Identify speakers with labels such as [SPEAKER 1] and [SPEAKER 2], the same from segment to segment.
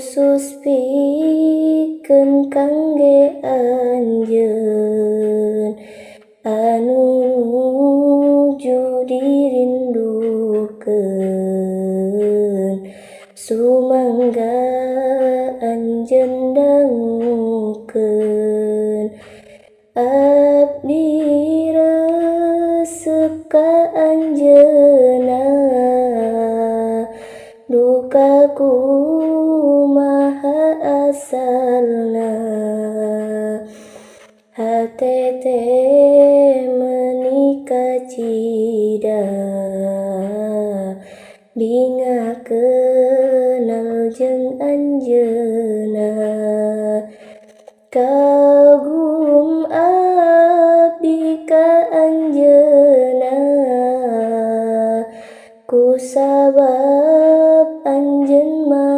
[SPEAKER 1] khusus pikeun kangge anjeun anu nuju dirindukeun sumangga anjeun dangukeun abdi resep ka anjeunna duka kumaha asalna hatete menika cida binga kenal jeung anjeunna kagum abdi ka anjeunna kusabab anjeun mah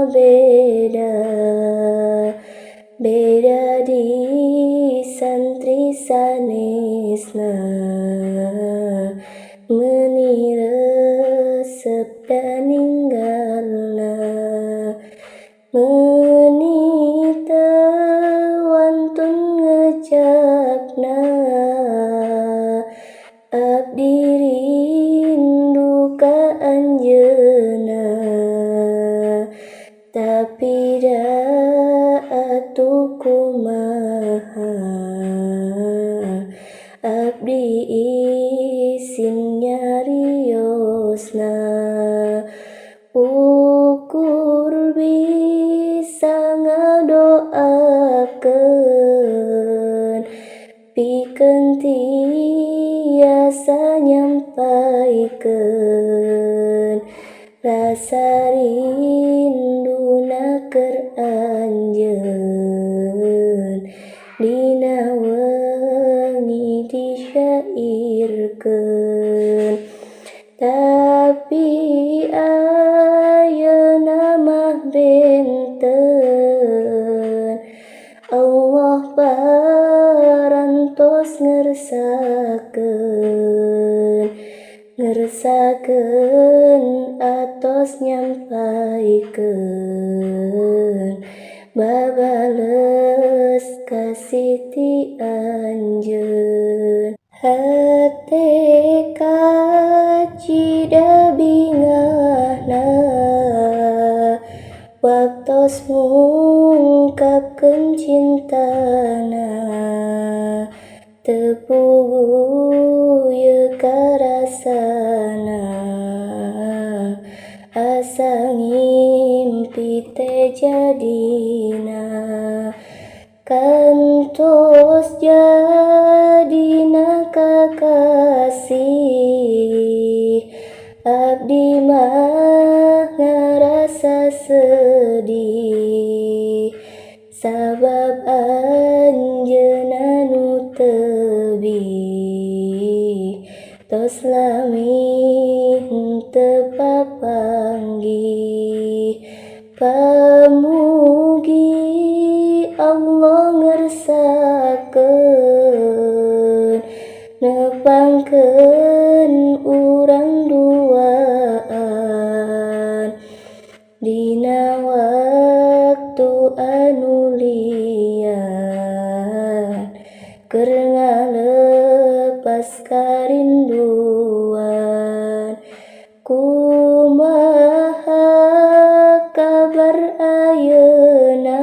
[SPEAKER 1] beda di santri sanesna meuni resep da ninggalna meuni teu wantun ngecapna abdi rindu ka anjeunna tapi da atuh kumaha abdi isin nyariosna ukur bisa ngadoakeun pikeun tiasa nyampaikeun rasa rinduna keur anjeun dina wengi disyairkeun tapi ayeuna mah benten Allah parantos ngersakeun atos nyampaikeun babales kasih ti anjeun hate kacida bingahna waktos ngungkapkeun cintana teu puguh ieu karasana asa ngimpi teh jadina kantos jadina kakasih abdi mah ngarasa sedih sabab anjeunna nu teubi tos lami henteu papanggih pamugi Allah ngersakeun nepangkeun urang duaan dina waktu anu lian keur ngalepas karinduan kumaha kabar ayeuna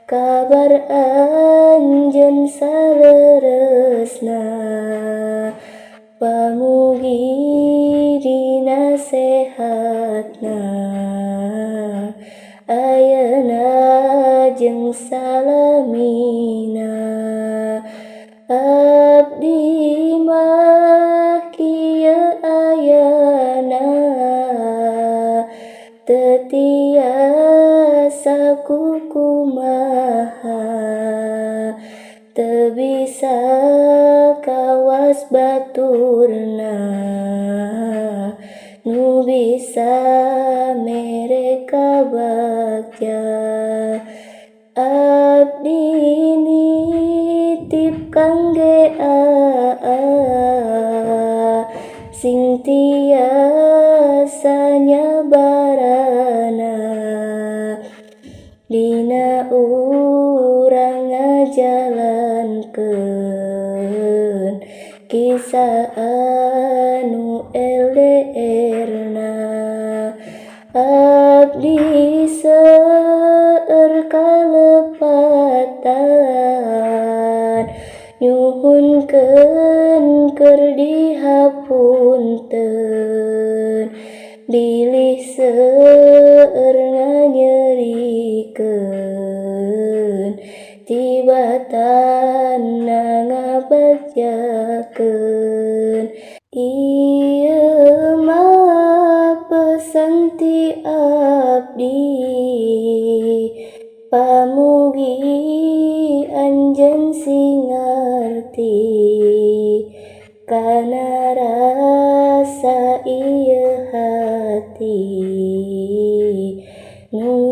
[SPEAKER 1] kabar anjeun saleresna pamugi dina sehatna ayeuna jeung salamina abdi mah kieu ayana teu tiasa kumaha teu bisa kawas baturna nu bisa mere kabagja abdi nitip kangge sing tiasa nyabarana saanu LDR-na abdi seueur kalepatan nyuhunkeun keur dihapunten bilih seueur nganyerikeun tibatanna ngabagjakeun ieu mah pesan ti abdi pamugi anjeun singarti kana rasa ieu hati nu